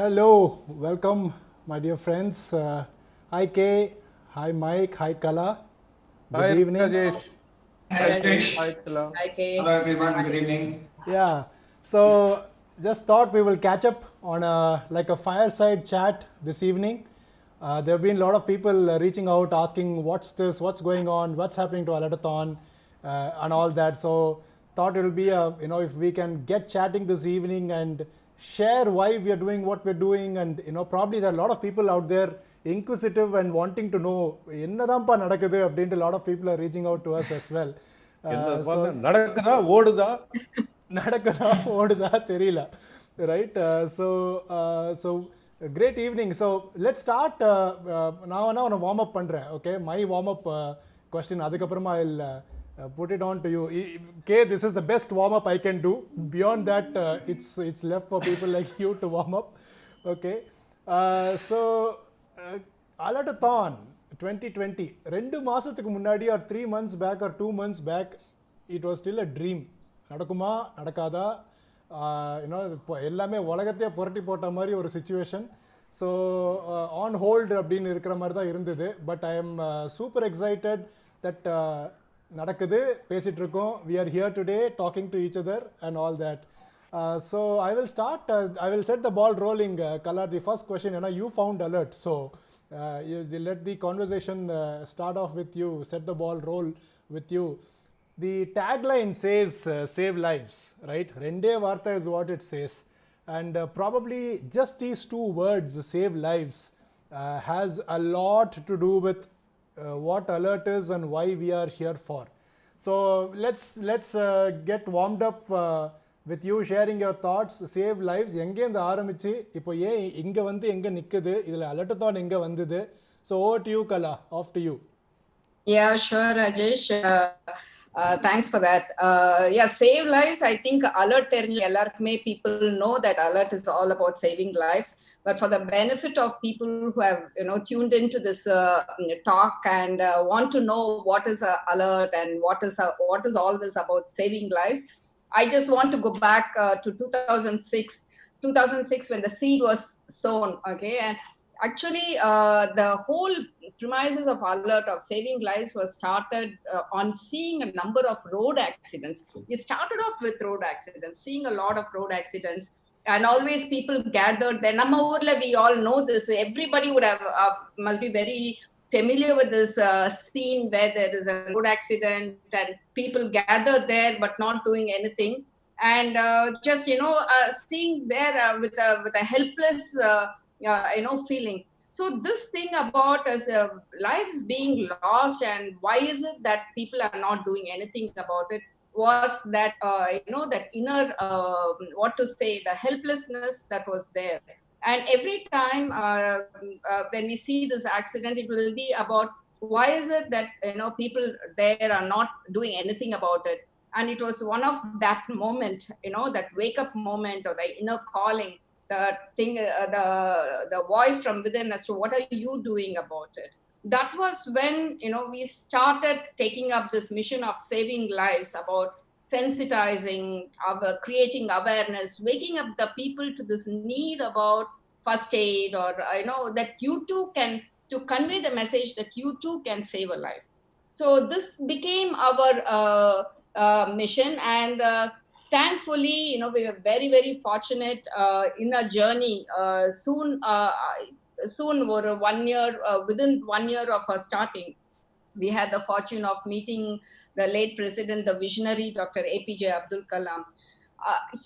Hello, welcome my dear friends. Hi Kay, hi Mike, hi Kala. Good evening. Rajesh. Hi Rajesh. Hi Kala. Hi Kay. Hello everyone, good evening. Yeah, so just thought we will catch up on like a fireside chat this evening. There have been a lot of people reaching out asking what's this, what's going on, what's happening to Alertathon and all that. So thought it will be if we can get chatting this evening and share why we are doing what we're doing, and probably there are a lot of people out there inquisitive and wanting to know என்னதான்ப்பா நடக்குது அப்படின்ட்டு a lot of people are reaching out to us as well. நடக்குதா ஓடுதா நடக்குதா ஓடுதா தெரியல, right? So great evening. So let's start. நான் வேணா உன்னை வார்ம் அப் பண்றேன். Okay, my warm up question அதுக்கப்புறமா I'll put it on to you. Kay, this is the best warm up I can do. Beyond that, it's left for people like you to warm up. Okay, so Alertathon 2020 2 மாசத்துக்கு முன்னாடி or 3 months back or 2 months back, it was still a dream. நடக்குமா நடக்காதா, எல்லாமே உலகத்தையே புரட்டி போட்ட மாதிரி ஒரு சிச்சுவேஷன். ஸோ ஆன் ஹோல்டு அப்படின்னு இருக்கிற மாதிரி தான் இருந்தது. But I am super excited that நடக்குது, பேசிட்டு இருக்கோம். We are here today talking to each other and all that. So I will start, I will set the ball rolling. Colour, the first question, ஏன்னா you found alert. So let the conversation start off with you, set the ball roll with you. The tagline says save lives, right? Rende vartha is what it says, and probably just these two words, save lives, has a lot to do with what alert is and why we are here for. So let's get warmed up with you sharing your thoughts. Save lives எங்கே இந்த ஆரம்பிச்சு இப்போ ஏன் இங்கே வந்து எங்கே நிற்குது, இதில் அலர்ட்டான் எங்கே வந்தது? So over to you, Kala, off to you. Yeah, sure, Rajesh. Thanks for that. Yeah, save lives. I think alert may people know that alert is all about saving lives. But for the benefit of people who have tuned into this talk and want to know what is alert and what is all this about saving lives, I just want to go back to 2006 when the seed was sown. Okay, and actually the whole premises of alert of saving lives was started on seeing a number of road accidents. It started off with road accidents, seeing a lot of road accidents, and always people gathered there. Namma urla we all know this, everybody would have must be very familiar with this scene where there is a road accident and people gather there but not doing anything, and just seeing there with a helpless feeling. So this thing about lives being lost and why is it that people are not doing anything about it was that that inner the helplessness that was there. And every time when we see this accident, it will be about why is it that people there are not doing anything about it. And it was one of that moment, that wake up moment or the inner calling, the thing, the voice from within as to what are you doing about it. That was when we started taking up this mission of saving lives, about sensitizing, creating awareness, waking up the people to this need about first aid, or that you too can, to convey the message that you too can save a life. So this became our mission, and thankfully, we are very, very fortunate in our journey. Soon, over 1 year, within 1 year of our starting, we had the fortune of meeting the late president, the visionary Dr. APJ Abdul Kalam.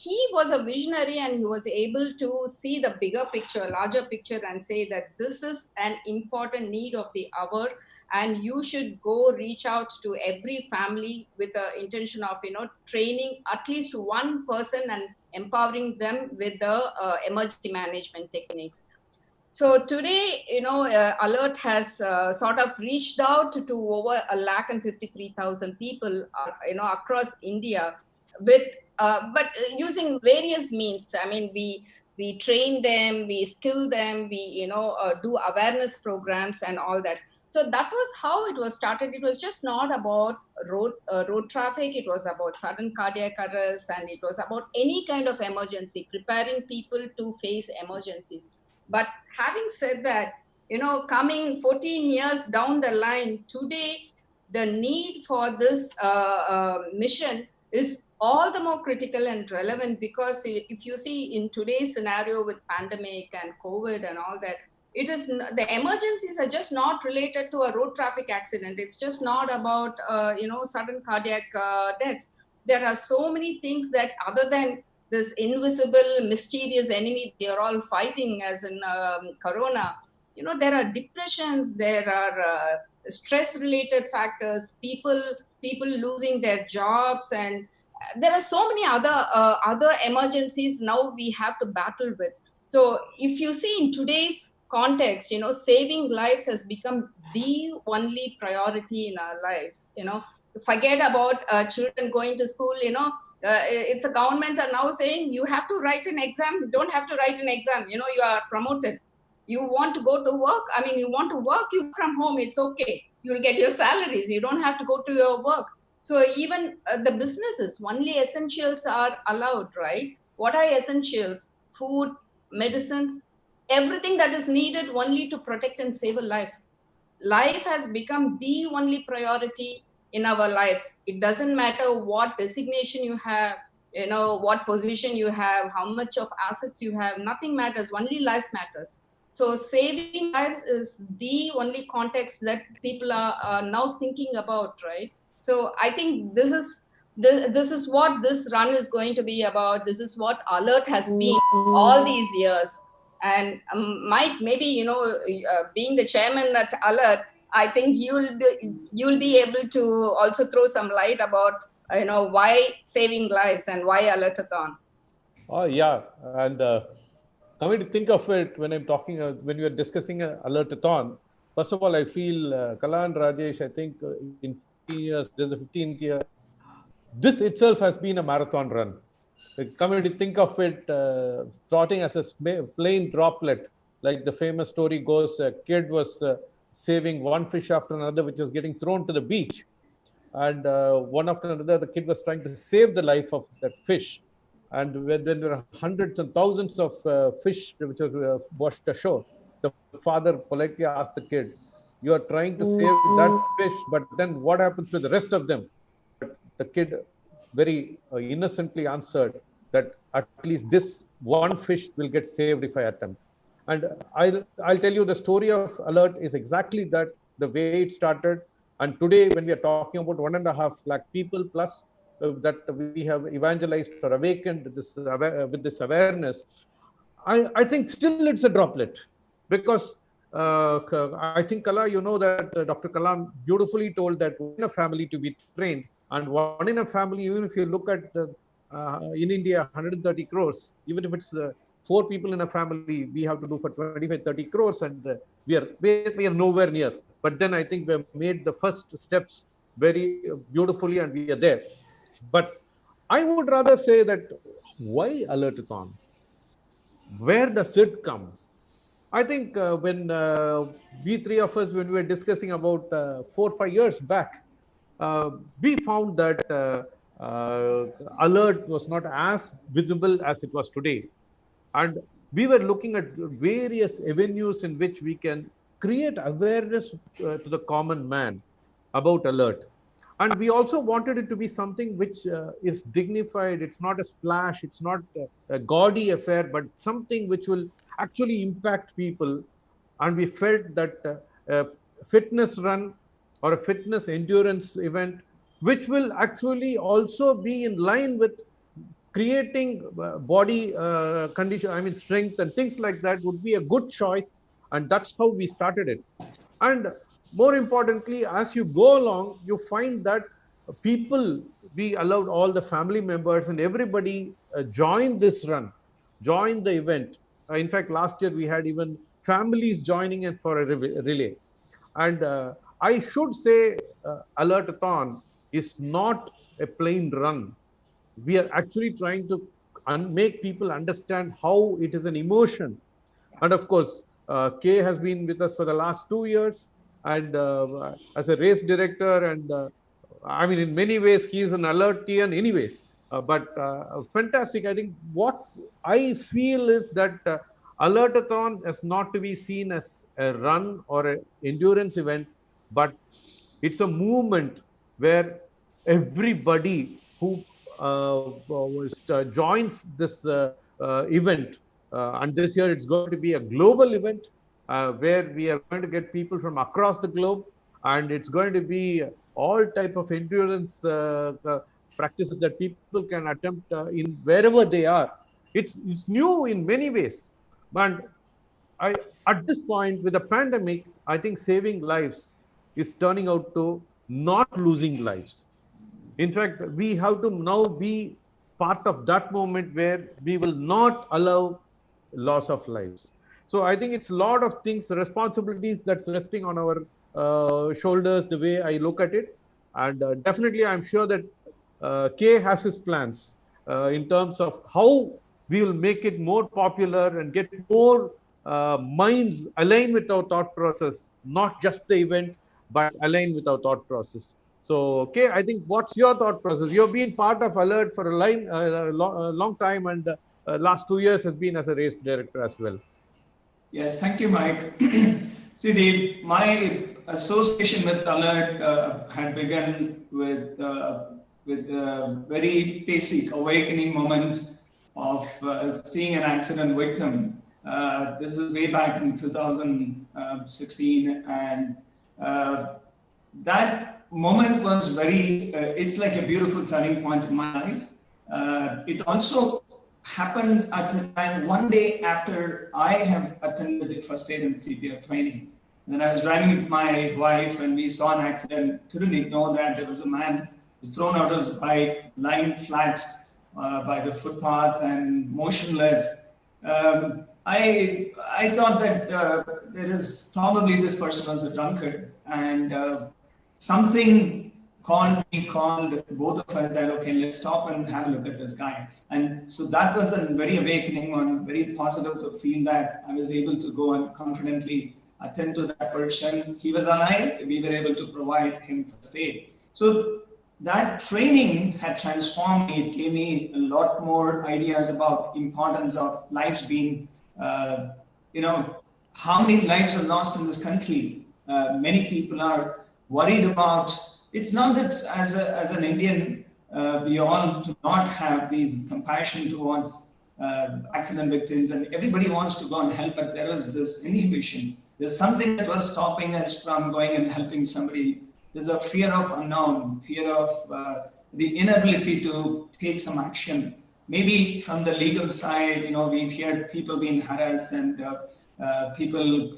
He was a visionary, and he was able to see the bigger picture, larger picture, and say that this is an important need of the hour, and you should go reach out to every family with the intention of training at least one person and empowering them with the emergency management techniques. So today, Alert has sort of reached out to over 153,000 people, across India, with but using various means. I mean, we train them, we skill them, we do awareness programs and all that. So that was how it was started. It was just not about road traffic. It was about sudden cardiac arrest, and it was about any kind of emergency, preparing people to face emergencies. But having said that, coming 14 years down the line, today, the need for this mission is all the more critical and relevant, because if you see in today's scenario with pandemic and COVID and all that, the emergencies are just not related to a road traffic accident. It's just not about, sudden cardiac deaths. There are so many things that, other than this invisible, mysterious enemy we are all fighting, as in corona, there are depressions, there are stress-related factors, people losing their jobs, and there are so many other emergencies now we have to battle with. So if you see in today's context, saving lives has become the only priority in our lives. Forget about children going to school. It's the governments are now saying you have to write an exam. You don't have to write an exam. You are promoted. You want to go to work. I mean, you want to work, you from home. It's okay. You'll get your salaries. You don't have to go to your work. So even the businesses, only essentials are allowed, right? What are essentials? Food, medicines, everything that is needed only to protect and save a life. Life has become the only priority in our lives. It doesn't matter what designation you have, what position you have, how much of assets you have, nothing matters. Only life matters. So saving lives is the only context that people are now thinking about, right? So I think this is what this run is going to be about. This is what Alert has been all these years. And Mike, maybe being the chairman at Alert, I think you'll be able to also throw some light about why saving lives and why Alertathon. Oh yeah, and coming to think of it, when I'm talking, when we are discussing Alertathon, first of all, I feel Kala and Rajesh, I think in 15 years, there's a 15th year. This itself has been a marathon run. Coming to think of it, trotting as a plain droplet, like the famous story goes, a kid was saving one fish after another, which was getting thrown to the beach. And one after another, the kid was trying to save the life of that fish. And when there were hundreds and thousands of fish which was washed ashore, the father politely asked the kid, "You are trying to save that fish, but then what happens to the rest of them?" But the kid very innocently answered that at least this one fish will get saved if I attempt. And I'll tell you, the story of Alert is exactly that, the way it started. And today, when we are talking about 1.5 lakh people plus that we have evangelized or awakened this with this awareness, I think still it's a droplet, because I think, Kala, that Dr. Kalam beautifully told that one in a family to be trained, and one in a family, even if you look at in India, 130 crores, even if it's 4 people in a family, we have to do for 25, 30 crores, and we are nowhere near. But then I think we have made the first steps very beautifully, and we are there. But I would rather say that, why Alertathon? Where does it come? I think when we three of us, when we were discussing about 4 or 5 years back, we found that Alert was not as visible as it was today. And we were looking at various avenues in which we can create awareness to the common man about Alert. And we also wanted it to be something which is dignified. It's not a splash. It's not a gaudy affair, but something which will actually impact people. And we felt that a fitness run or a fitness endurance event, which will actually also be in line with creating body condition, I mean, strength and things like that, would be a good choice. And that's how we started it. And more importantly, as you go along, you find that people, we allowed all the family members and everybody join this run, join the event. In fact, last year we had even families joining in for a relay. And I should say, Alertathon is not a plain run. We are actually trying to make people understand how it is an emotion. And of course, Kay has been with us for the last 2 years, and as a race director, and I mean, in many ways, he is an alertian anyways. But fantastic. I think what I feel is that Alertathon is not to be seen as a run or an endurance event, but it's a movement where everybody who joins this event, and this year it's going to be a global event where we are going to get people from across the globe, and it's going to be all type of endurance practices that people can attempt in wherever they are. It's new in many ways, but at this point with the pandemic, I think saving lives is turning out to not losing lives. In fact, we have to now be part of that moment where we will not allow loss of lives. So I think it's a lot of things, responsibilities that's resting on our shoulders, the way I look at it. And definitely, I'm sure that Kay has his plans in terms of how we will make it more popular and get more minds aligned with our thought process, not just the event, but aligned with our thought process. So, okay, I think what's your thought process? You've been part of Alert for a long time, and last 2 years has been as a race director as well. Yes, thank you, Mike. See, my association with Alert had begun with a very basic awakening moment of seeing an accident victim. This was way back in 2016, and that moment was very, it's like a beautiful turning point in my life. It also happened at a time, one day after I have attended the first aid and CPR training. And then I was driving with my wife and we saw an accident. Couldn't ignore that. There was a man who was thrown out of his bike, lying flat by the footpath and motionless. I thought that there is probably this person was a drunkard, and something called both of us that, okay, let's stop and have a look at this guy. And so that was a very awakening one, very positive to feel that I was able to go and confidently attend to that person. He was alive, we were able to provide him first aid. So that training had transformed me. It gave me a lot more ideas about importance of lives being, how many lives are lost in this country. Many people are worried about. It's not that as an Indian, we all do not have these compassion towards accident victims, and everybody wants to go and help, but there is this inhibition. There's something that was stopping us from going and helping somebody. There's a fear of unknown, fear of the inability to take some action. Maybe from the legal side, we've heard people being harassed and people,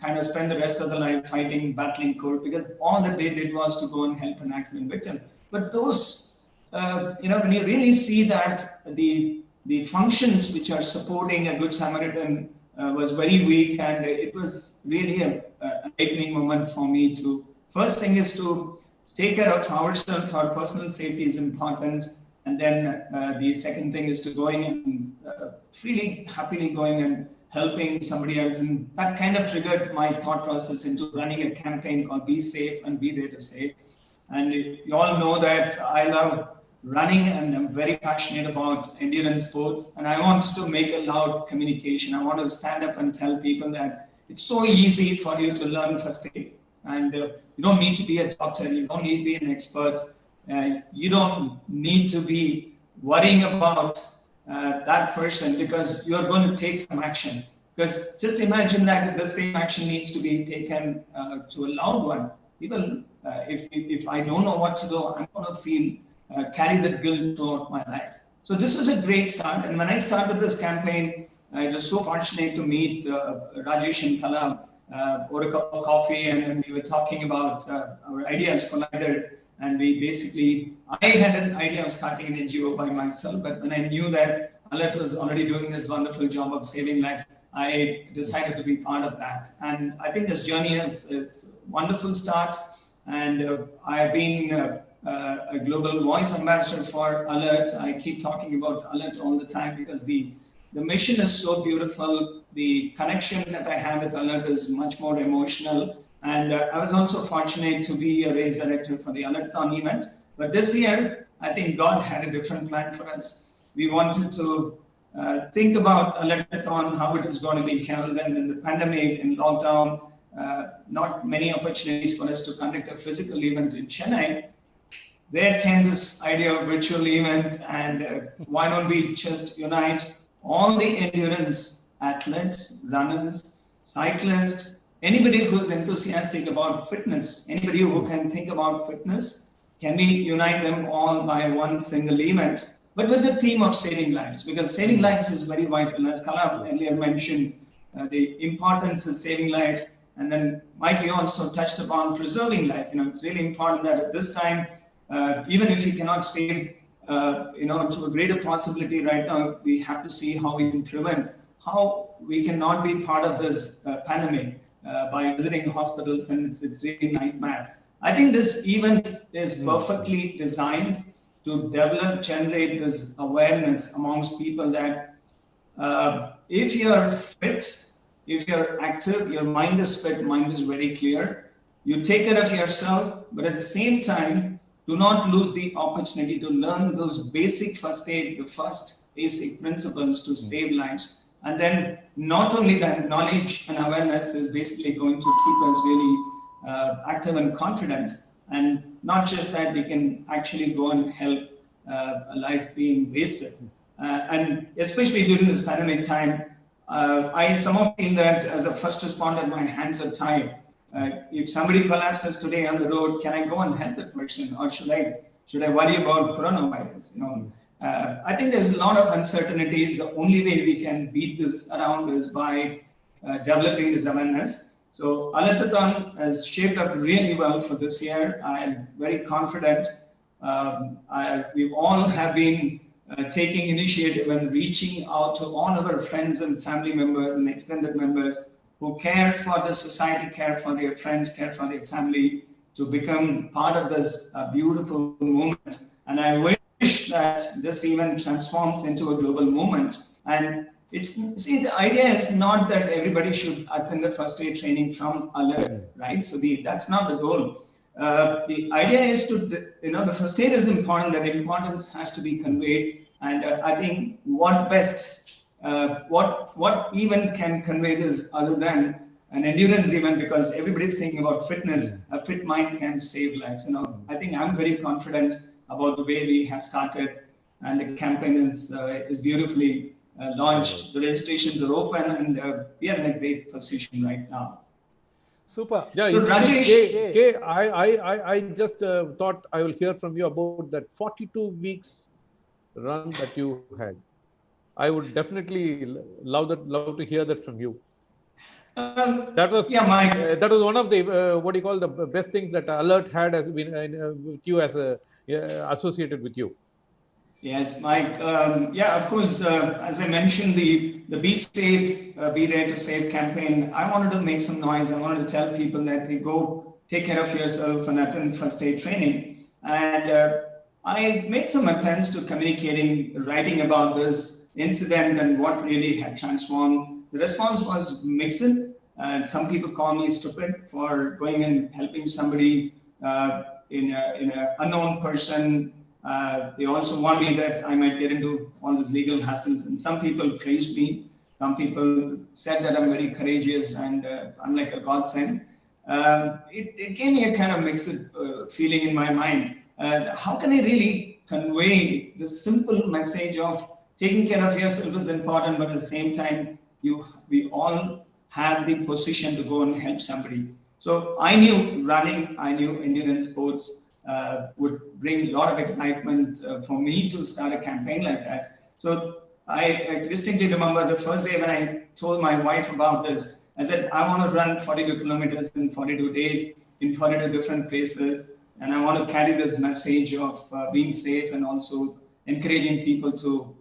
kind of spend the rest of their life fighting, battling court, because all that they did was to go and help an accident victim. But those, when you really see that the functions which are supporting a Good Samaritan was very weak, and it was really an awakening moment for me to, first thing is to take care of ourselves. Our personal safety is important. And then the second thing is to going and freely, happily going and helping somebody else. And that kind of triggered my thought process into running a campaign called Be Safe and Be There to Save. And you all know that I love running and I'm very passionate about endurance sports. And I want to make a loud communication. I want to stand up and tell people that it's so easy for you to learn first aid. And you don't need to be a doctor, you don't need to be an expert, you don't need to be worrying about that person, because you're going to take some action. Because just imagine that the same action needs to be taken to a loved one. People, if I don't know what to do, I'm going to feel carry that guilt throughout my life. So this was a great start. And when I started this campaign, I was so fortunate to meet Rajesh and Kannan over a cup of coffee, and then we were talking about our ideas collided. And I had an idea of starting an NGO by myself, but when I knew that Alert was already doing this wonderful job of saving lives, I decided to be part of that. And I think this journey is a wonderful start. And I've been a global voice ambassador for Alert. I keep talking about Alert all the time because the mission is so beautiful. The connection that I have with Alert is much more emotional. And I was also fortunate to be a race director for the Alertathon event. But this year, I think God had a different plan for us. We wanted to think about Alertathon, how it is going to be held. And in the pandemic, in lockdown, not many opportunities for us to conduct a physical event in Chennai. There came this idea of virtual event, and why don't we just unite all the endurance athletes, runners, cyclists, anybody who's enthusiastic about fitness, anybody who can think about fitness, can we unite them all by one single event, but with the theme of saving lives, because saving lives is very vital. As Kannan earlier mentioned, the importance of saving life. And then Mike, you also touched upon preserving life. It's really important that at this time, even if we cannot save, to a greater possibility right now, we have to see how we can prevent, how we cannot be part of this pandemic by visiting hospitals, and it's really nightmare. I think this event is perfectly designed to generate this awareness amongst people that if you're fit, if you're active, your mind is fit, mind is very clear. You take care of yourself, but at the same time, do not lose the opportunity to learn those basic first aid, the first basic principles to save lives. And then not only that, knowledge and awareness is basically going to keep us really active and confident. And not just that, we can actually go and help a life being wasted. And especially during this pandemic time, I somehow feel that as a first responder, my hands are tied. If somebody collapses today on the road, can I go and help that person, or should I worry about coronavirus? I think there's a lot of uncertainties. The only way we can beat this around is by developing this awareness. So Alertathon has shaped up really well for this year. I'm very confident. We all have been taking initiative and reaching out to all of our friends and family members and extended members who care for the society, care for their friends, care for their family, to become part of this beautiful movement. And I wish that this event transforms into a global movement. And the idea is not that everybody should attend the first aid training from Alert, right? So that's not the goal. The idea is to, the first aid is important, and importance has to be conveyed. And I think what event can convey this other than an endurance event, because everybody's thinking about fitness. A fit mind can save lives. I think I'm very confident about the way we have started, and the campaign is beautifully launched. The registrations are open, and we are in a great position right now. Super. Yeah, so Rajesh, I just thought I will hear from you about that 42 weeks run that you had. I would definitely love to hear that from you. That was Mike. That was one of the the best things that Alert had as been with you as associated with you. Yes, Mike. Of course. As I mentioned, the Be Safe, Be There to Save campaign. I wanted to make some noise. I wanted to tell people that they go take care of yourself and attend first aid training. And I made some attempts to writing about this incident and what really had transformed. The response was mixed. Some people call me stupid for going and helping somebody in an unknown person. They also want me that I might get into all these legal hassles. And some people praised me. Some people said that I'm very courageous and I'm like a godsend. it gave me a kind of mixed feeling in my mind. How can I really convey the simple message of taking care of yourself is important, but at the same time, we all have the position to go and help somebody. So I knew running, I knew endurance sports would bring a lot of excitement for me to start a campaign like that. So I distinctly remember the first day when I told my wife about this. I said, I want to run 42 kilometers in 42 days in 42 different places. And I want to carry this message of being safe and also encouraging people to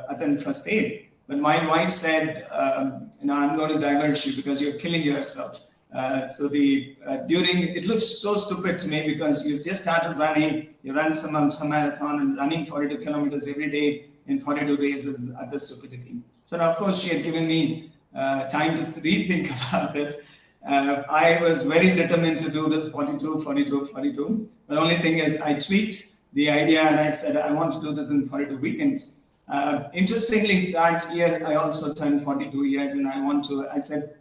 attend first aid. But my wife said, I'm going to diverge you because you're killing yourself. During, it looks so stupid to me because you've just started running, you run some marathon and running 42 kilometers every day in 42 days is utter stupidity. So now, of course, she had given me time to rethink about this. I was very determined to do this 42. The only thing is I tweaked the idea and I said, I want to do this in 42 weekends. Interestingly, that year, I also turned 42 years and I said,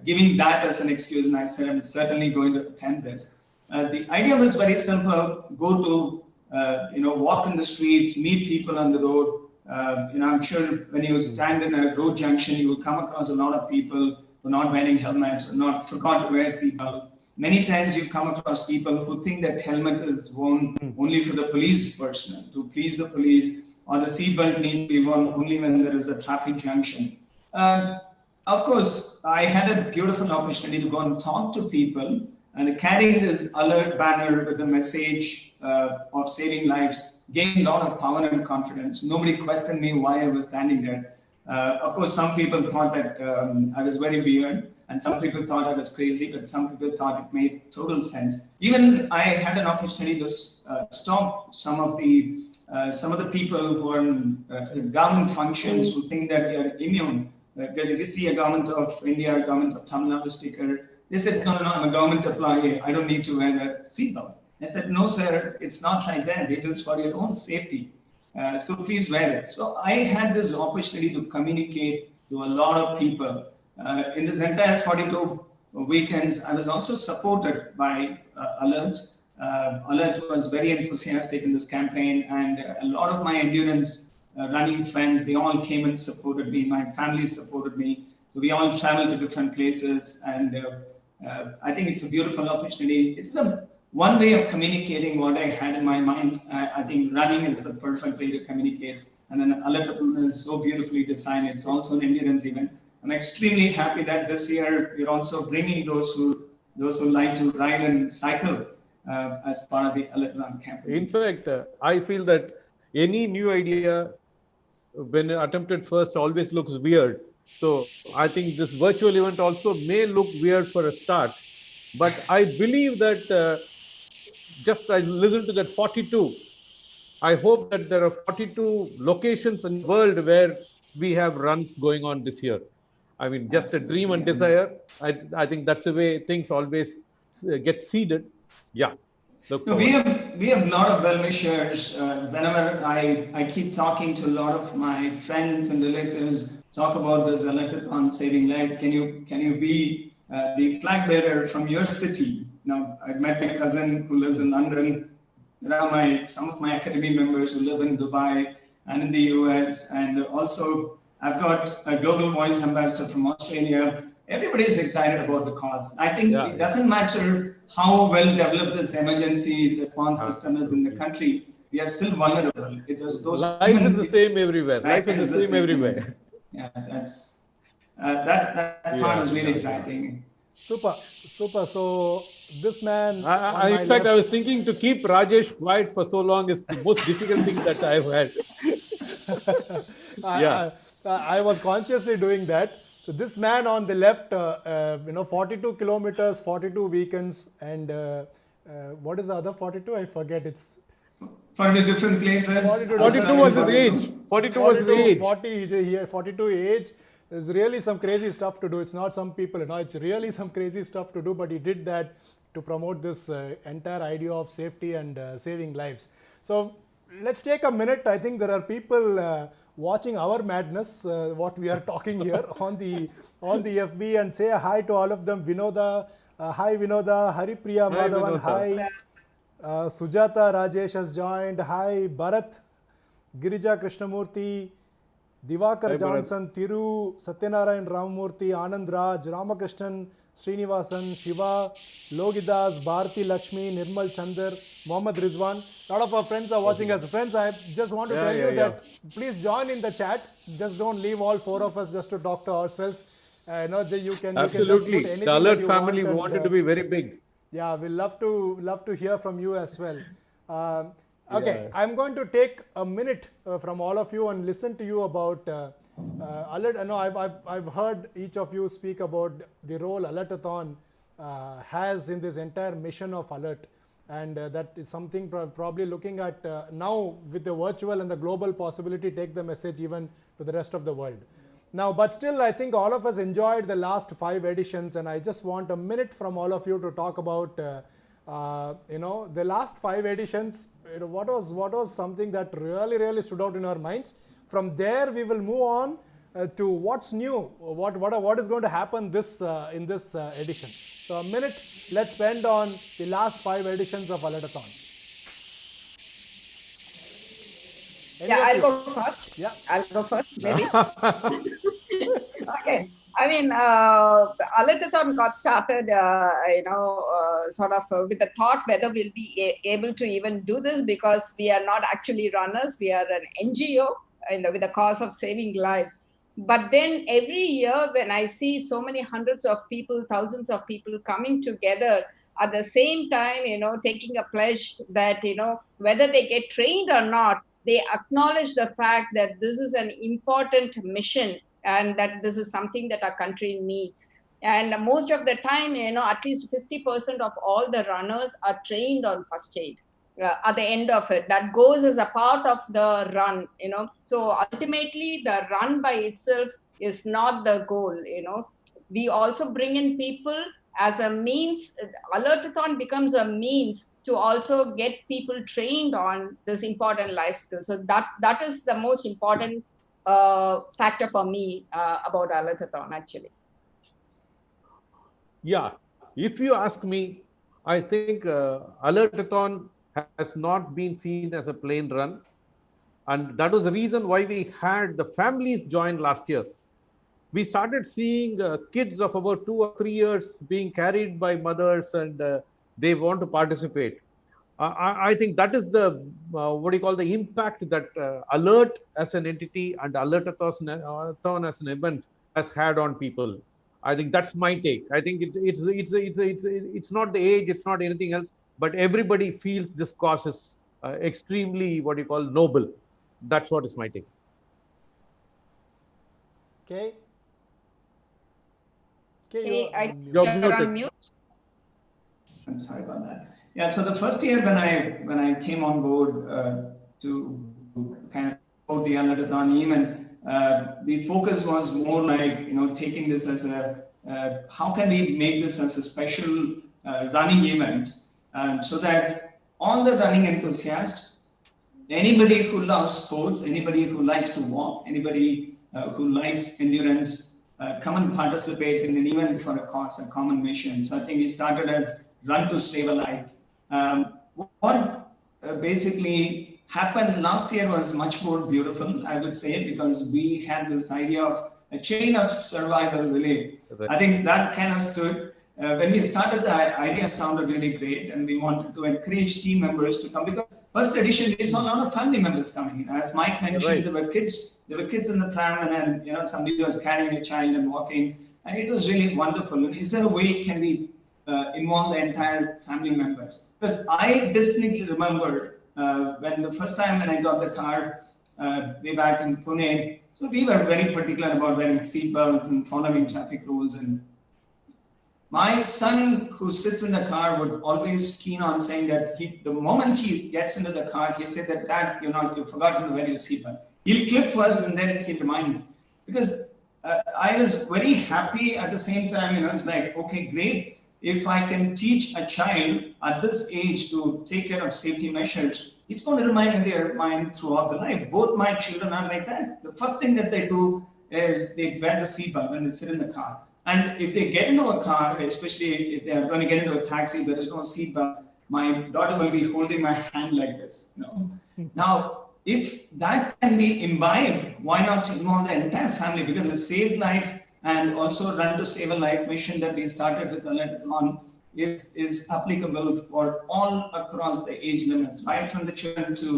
giving that as an excuse, and I said, I'm certainly going to attend this. The idea was very simple, go to, walk in the streets, meet people on the road. I'm sure when you stand in a road junction, you will come across a lot of people who are not wearing helmets or forgot to wear seatbelt. Many times you come across people who think that helmet is worn only for the police personnel, to please the police, or the seatbelt needs to be worn only when there is a traffic junction. Of course, I had a beautiful opportunity to go and talk to people, and carrying this alert banner with the message of saving lives gained a lot of power and confidence. Nobody questioned me why I was standing there. Of course, some people thought that I was very weird, and some people thought I was crazy, but some people thought it made total sense. Even I had an opportunity to stop some of the people who are in government functions who think that we are immune. Because if you see a government of India, a government of Tamil Nadu sticker, they said, no, I'm a government employee. I don't need to wear a seatbelt. I said, no, sir, it's not like that. It is for your own safety. So please wear it. So I had this opportunity to communicate to a lot of people. In this entire 42 weekends, I was also supported by ALERT. ALERT was very enthusiastic in this campaign, and a lot of my endurance running friends, they all came and supported me. My family supported me. So we all traveled to different places, and I think it's a beautiful opportunity. It's one way of communicating what I had in my mind. I think running is the perfect way to communicate. And then Alertathon is so beautifully designed. It's also an endurance event. I'm extremely happy that this year we're also bringing those who like to ride and cycle as part of the Alertathon campaign. In fact, I feel that any new idea, when attempted first, always looks weird. So I think this virtual event also may look weird for a start, but I believe that just I listened to that 42. I hope that there are 42 locations in the world where we have runs going on this year. I mean, just a dream and desire. I think that's the way things always get seeded. Yeah. No, we have a lot of well-wishers. Whenever I keep talking to a lot of my friends and relatives, talk about this Alertathon saving life. Can you be the flag bearer from your city? Now, I met my cousin who lives in London. There are some of my academy members who live in Dubai and in the US, and also I've got a Global Voice ambassador from Australia. Everybody is excited about the cause. I think it doesn't matter how well developed this emergency response system is in the country. We are still vulnerable. Life is the same everywhere. Life is the same everywhere. Yeah, that part is really exciting. Super. So this man. In fact, I was thinking to keep Rajesh quiet for so long is the most difficult thing that I've had. I was consciously doing that. So this man on the left, 42 kilometers, 42 weekends, and what is the other 42? I forget. It's 42 different places. 42 was his age. 42 was his age. 42 age. There's really some crazy stuff to do. It's not some people, it's really some crazy stuff to do, but he did that to promote this entire idea of safety and saving lives. So let's take a minute. I think there are people watching our madness, what we are talking here on the FB, and say hi to all of them. Vinoda, Hi Vinoda, Haripriya Hi, Madhavan, Vinoda. hi. Sujata Rajesh has joined. Hi Bharat, Girija Krishnamurthy, Divakar Hi, Bharat. Johnson, Thiru, Satyanarayan Ramamurthy, Anand Raj, Ramakrishnan, Srinivasan, Shiva, Logidas, Bharti Lakshmi, Nirmal Chandar, Mohammad Rizwan. A lot of our friends are watching us. Friends, I just want to tell you that please join in the chat. Just don't leave all four of us just to talk to ourselves. You can just Absolutely. put anything The that alert you family want. wanted to be very big. Yeah, we'll love to hear from you as well. Okay, Yeah. I'm going to take a minute from all of you and listen to you about alert. I know I've heard each of you speak about the role Alertathon has in this entire mission of alert, and that is something probably looking at now with the virtual and the global possibility take the message even to the rest of the world. Now, but still, I think all of us enjoyed the last 5 editions, and I just want a minute from all of you to talk about, the last 5 editions. What was something that really stood out in our minds? From there, we will move on to what's new. What is going to happen in this edition? So, a minute. Let's spend on the last 5 editions of Alertathon. Yeah, I'll go first. Yeah. I'll go first, maybe. Okay. I mean, Alertathon got started, sort of with the thought whether we'll be able to even do this, because we are not actually runners. We are an NGO with the cause of saving lives. But then every year when I see so many hundreds of people, thousands of people coming together at the same time, taking a pledge that, whether they get trained or not, they acknowledge the fact that this is an important mission and that this is something that our country needs. And most of the time, at least 50% of all the runners are trained on first aid at the end of it. That goes as a part of the run, So ultimately, the run by itself is not the goal, We also bring in people as a means. Alertathon becomes a means to also get people trained on this important life skill. So that is the most important factor for me about Alertathon, actually. Yeah, if you ask me, I think Alertathon has not been seen as a plain run. And that was the reason why we had the families join last year. We started seeing kids of about 2 or 3 years being carried by mothers, and they want to participate. I think that is the the impact that alert as an entity and Alertathon as an event has had on people. I think that's my take. I think it's not the age, it's not anything else, but everybody feels this cause is extremely noble. That's what is my take. Okay. Okay, You're you're muted. on mute. I'm sorry about that. Yeah, so the first year when I came on board to kind of support the Alertathon even, the focus was more like taking this as a how can we make this as a special running event, so that all the running enthusiasts, anybody who loves sports, anybody who likes to walk, anybody who likes endurance, come and participate in an event for a cause, a common mission. So I think we started as Run to Save a Life. What basically happened last year was much more beautiful, I would say, because we had this idea of a chain of survival relay. Right. I think that kind of stood. When we started, the idea sounded really great, and we wanted to encourage team members to come, because first edition we saw a lot of family members coming. As Mike mentioned, Right. there were kids in the tram, and somebody was carrying a child and walking, and it was really wonderful. And is there a way can we involve the entire family members? Because I distinctly remember when the first time when I got the car way back in Pune, so we were very particular about wearing seatbelts and following traffic rules. And my son, who sits in the car, would always keen on saying that the moment he gets into the car, he'll say that, "Dad, you've forgotten to wear your seatbelt." He'll clip first and then he'll remind me. Because I was very happy at the same time, it's like, okay, great. If I can teach a child at this age to take care of safety measures, it's going to remain in their mind throughout the life. Both my children are like that. The first thing that they do is they wear the seatbelt when they sit in the car. And if they get into a car, especially if they are going to get into a taxi, there is no seatbelt, my daughter will be holding my hand like this. Now, if that can be imbibed, why not involve the entire family? Because the Save Life and also Run to Save a Life mission that we started with Alertathon is applicable for all across the age limits, right from the children to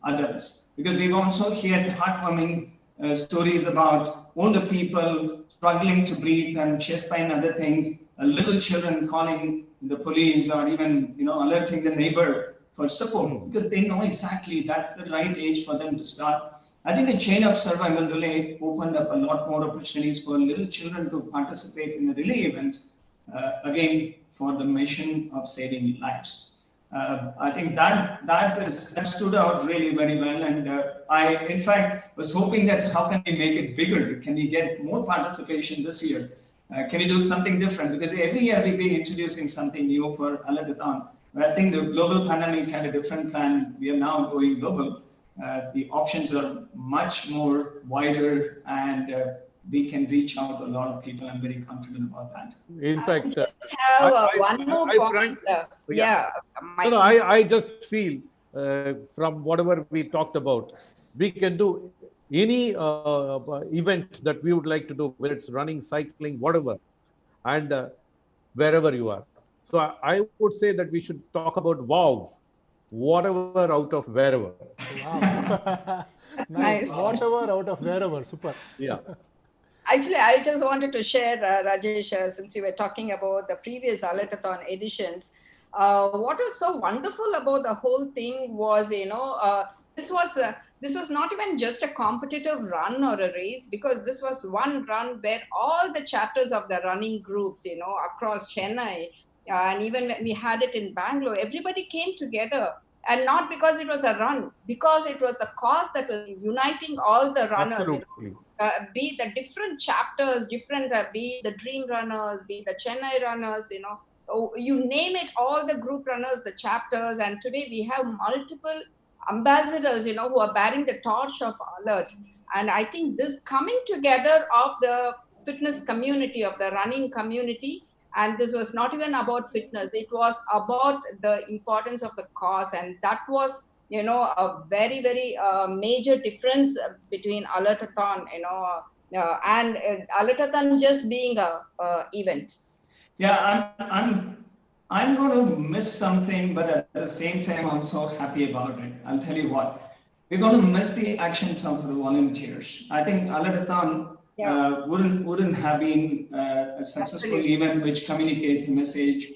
adults. Because we've also heard heartwarming stories about older people struggling to breathe and chest pain and other things, little children calling the police or even alerting the neighbor for support, because they know exactly that's the right age for them to start. I think the chain of survival relay opened up a lot more opportunities for little children to participate in the relay event, again, for the mission of saving lives. I think that stood out really very well, and I in fact was hoping that how can we make it bigger? Can we get more participation this year? Can we do something different? Because every year we've been introducing something new for Alertathon. But I think the global pandemic had a different plan. We are now going global. The options are much more wider, and we can reach out to a lot of people. I'm very confident about that. In fact, I just have one more point. I just feel from whatever we talked about, we can do any event that we would like to do, whether it's running, cycling, whatever, and wherever you are. So I would say that we should talk about wow, whatever out of wherever. Wow. Nice. Whatever out of wherever. Super. Yeah. Actually, I just wanted to share, Rajesh, since you were talking about the previous Alertathon editions, what was so wonderful about the whole thing was, this was not even just a competitive run or a race, because this was one run where all the chapters of the running groups, across Chennai, and even when we had it in Bangalore, everybody came together. And not because it was a run, because it was the cause that was uniting all the runners. Absolutely. Be the different chapters, be the Dream Runners, be the Chennai Runners, you name it, all the group runners, the chapters. And today we have multiple ambassadors, who are bearing the torch of Alert. And I think this coming together of the fitness community, of the running community, and this was not even about fitness, it was about the importance of the cause. And that was, a very, very major difference between Alertathon, and Alertathon just being a event. Yeah, I'm going to miss something, but at the same time, I'm so happy about it. I'll tell you what, we're going to miss the actions of the volunteers. I think Alertathon wouldn't have been a successful event which communicates a message,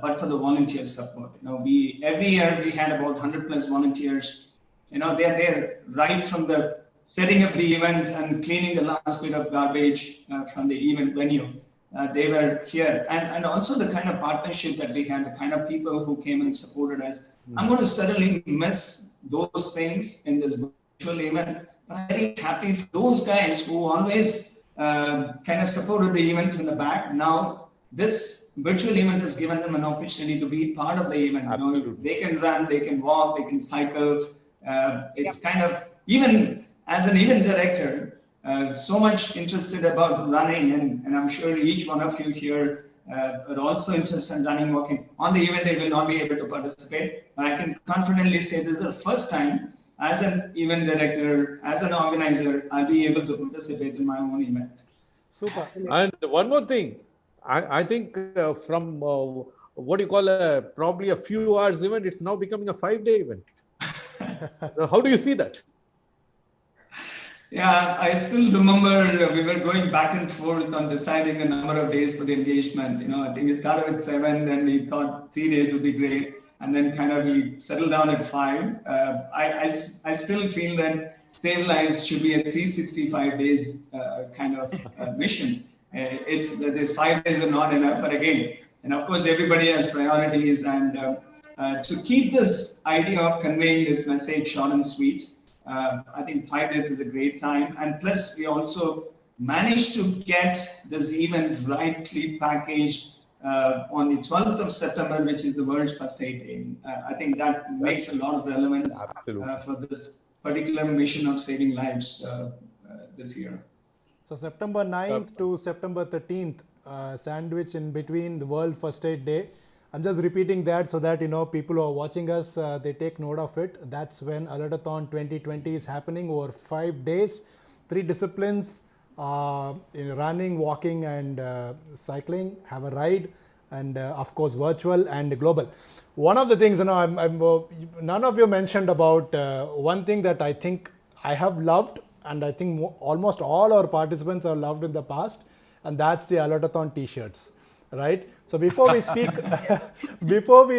but for the volunteer support. Every year we had about 100+ volunteers. They're there right from the setting up the event and cleaning the last bit of garbage from the event venue. They were here, and also the kind of partnership that we had, the kind of people who came and supported us. I'm going to certainly miss those things in this virtual event. I'm very happy for those guys who always kind of supported the event from the back. Now, this virtual event has given them an opportunity to be part of the event. They can run, they can walk, they can cycle. It's kind of, even as an event director, so much interested about running, and I'm sure each one of you here are also interested in running, walking. On the event, they will not be able to participate. But I can confidently say this is the first time, as an event director, as an organizer, I'll be able to participate in my own event. Super. And one more thing, I think from what you call probably a few hours event, it's now becoming a 5-day event. How do you see that? Yeah, I still remember we were going back and forth on deciding the number of days for the engagement. I think we started with 7, then we thought 3 days would be great. And then kind of we settled down at 5. I still feel that Save Lives should be a 365 days kind of mission. These 5 days are not enough, but again, and of course everybody has priorities, and to keep this idea of conveying this message short and sweet, I think 5 days is a great time. And plus we also managed to get this event rightly packaged on the 12th of September, which is the World's First Aid Day. I think that makes a lot of relevance for this particular mission of saving lives this year. So September 9th to September 13th, sandwich in between the World First Aid Day. I'm just repeating that so that people who are watching us, they take note of it. That's when Alertathon 2020 is happening over 5 days, 3 disciplines, running, walking, and cycling. Have a ride, and of course virtual and global. One of the things none of you mentioned about one thing that I think I have loved, and I think almost all our participants have loved in the past, and that's the Alertathon t-shirts, right? So before we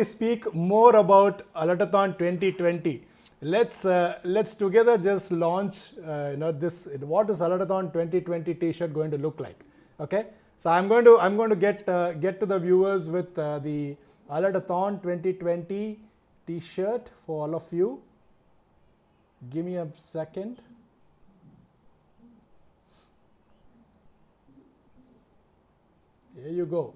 speak more about Alertathon 2020, let's together just launch this. What is Alertathon 2020 t-shirt going to look like? Okay, so I'm going to get to the viewers with the Alertathon 2020 t-shirt for all of you. Give me a second. Here you go.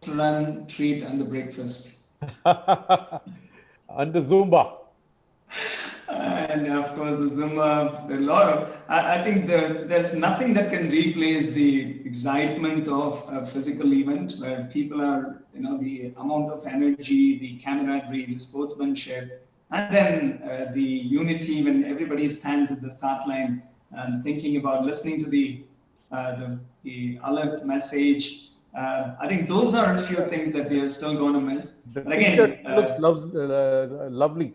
Run, treat, and the breakfast. And the Zumba. And of course, the Zumba. There are a lot of. I think there's nothing that can replace the excitement of a physical event where people are, the amount of energy, the camaraderie, the sportsmanship, and then the unity when everybody stands at the start line and thinking about listening to the alert message. I think those are a few things that we are still going to miss. The but again, t-shirt looks lovely.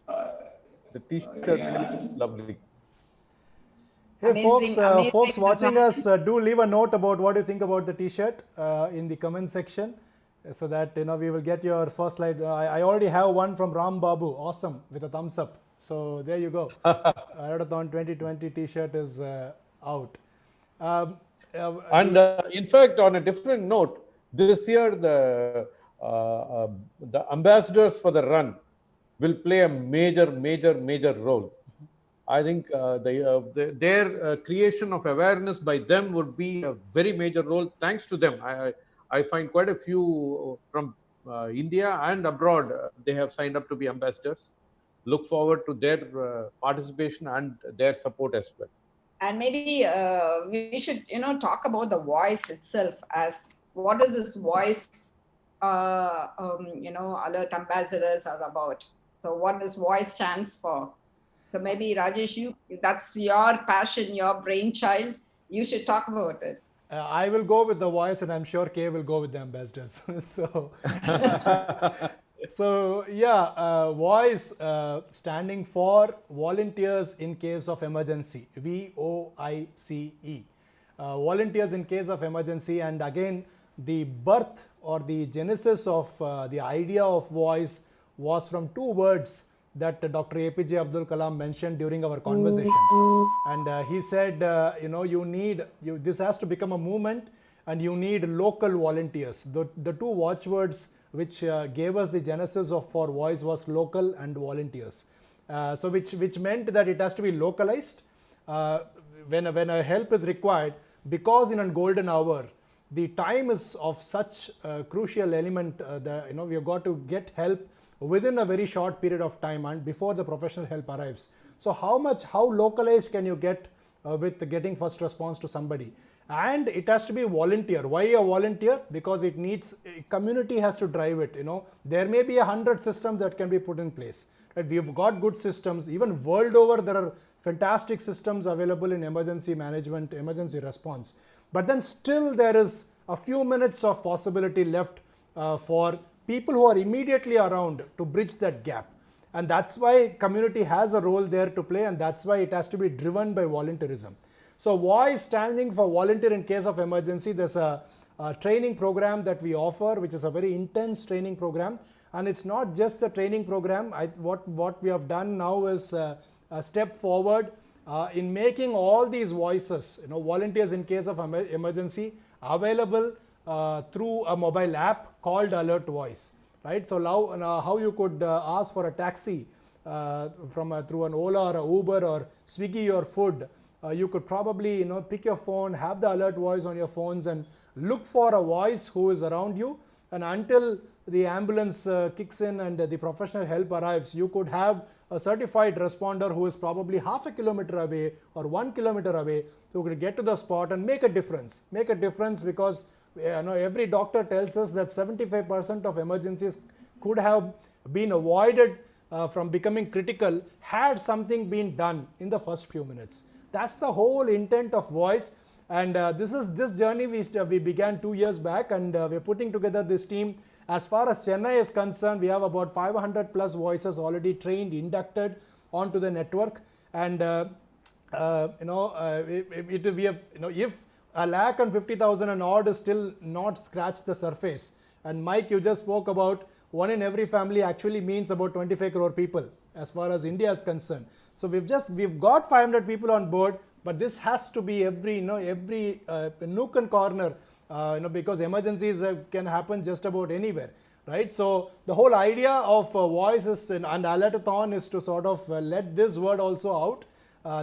The t-shirt looks lovely. Hey, Amazing folks watching us, design. do leave a note about what you think about the t-shirt in the comment section, so that we will get your first slide. I already have one from Ram Babu, awesome, with a thumbs up. So there you go. Alertathon 2020 t-shirt is out. And in fact, on a different note, this year the ambassadors for the run will play a major role. I think their creation of awareness by them would be a very major role. Thanks to them, I find quite a few from India and abroad. They have signed up to be ambassadors. Look forward to their participation and their support as well. And maybe we should, talk about the voice itself as what is this voice, alert ambassadors are about. So what this voice stands for. So maybe Rajesh, that's your passion, your brainchild. You should talk about it. I will go with the voice, and I'm sure Kay will go with the ambassadors. So yeah, voice standing for volunteers in case of emergency, VOICE, volunteers in case of emergency. And again, the birth or the genesis of the idea of voice was from 2 words that Dr. APJ Abdul Kalam mentioned during our conversation. And he said, this has to become a movement, and you need local volunteers. The 2 watchwords which gave us the genesis for voice was local and volunteers. So which meant that it has to be localized when a help is required, because in a golden hour, the time is of such a crucial element that we have got to get help within a very short period of time and before the professional help arrives. So how localized can you get with getting first response to somebody? And it has to be volunteer. Why a volunteer? Because it needs, community has to drive it. There may be 100 systems that can be put in place. Right? We've got good systems. Even world over, there are fantastic systems available in emergency management, emergency response. But then still there is a few minutes of possibility left for people who are immediately around to bridge that gap. And that's why community has a role there to play, and that's why it has to be driven by volunteerism. So voice standing for volunteer in case of emergency. There's a training program that we offer, which is a very intense training program. And it's not just a training program. What we have done now is a step forward in making all these voices, volunteers in case of emergency, available through a mobile app called Alert Voice, right? So now how you could ask for a taxi through an Ola or a Uber or Swiggy or food, you could probably pick your phone, have the Alert Voice on your phones, and look for a voice who is around you. And until the ambulance kicks in and the professional help arrives, you could have a certified responder who is probably half a kilometer away or 1 kilometer away, who could get to the spot and make a difference. Make a difference because every doctor tells us that 75% of emergencies could have been avoided from becoming critical had something been done in the first few minutes. That's the whole intent of voice. And this journey we began 2 years back, and we're putting together this team. As far as Chennai is concerned, we have about 500 plus voices already trained, inducted onto the network. And if 150,000 and odd is still not scratched the surface, and Mike, you just spoke about 1 in every family actually means about 25 crore people as far as India is concerned. So we've got 500 people on board, but this has to be every nook and corner, because emergencies can happen just about anywhere, right? So the whole idea of voice and Alertathon is to sort of let this word also out,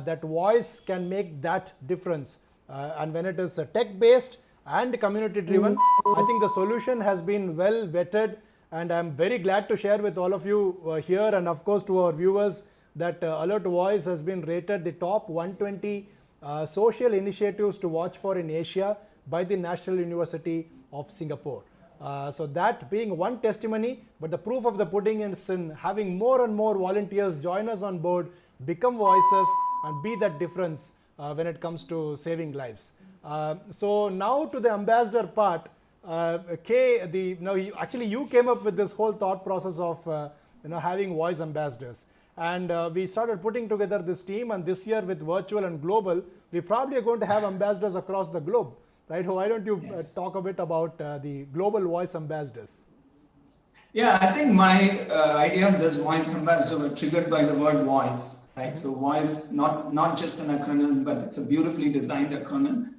that voice can make that difference. And when it is tech-based and community-driven, I think the solution has been well vetted, and I'm very glad to share with all of you here, and of course to our viewers, that Alert Voice has been rated the top 120 social initiatives to watch for in Asia by the National University of Singapore. So that being one testimony, but the proof of the pudding is in having more and more volunteers join us on board, become voices, and be that difference when it comes to saving lives. So now to the ambassador part. Kay, you came up with this whole thought process of having voice ambassadors. And we started putting together this team, and this year with virtual and global, we probably are going to have ambassadors across the globe, right? Why don't you talk a bit about the global voice ambassadors? Yeah, I think my idea of this voice ambassador was triggered by the word voice, right? So voice, not just an acronym, but it's a beautifully designed acronym.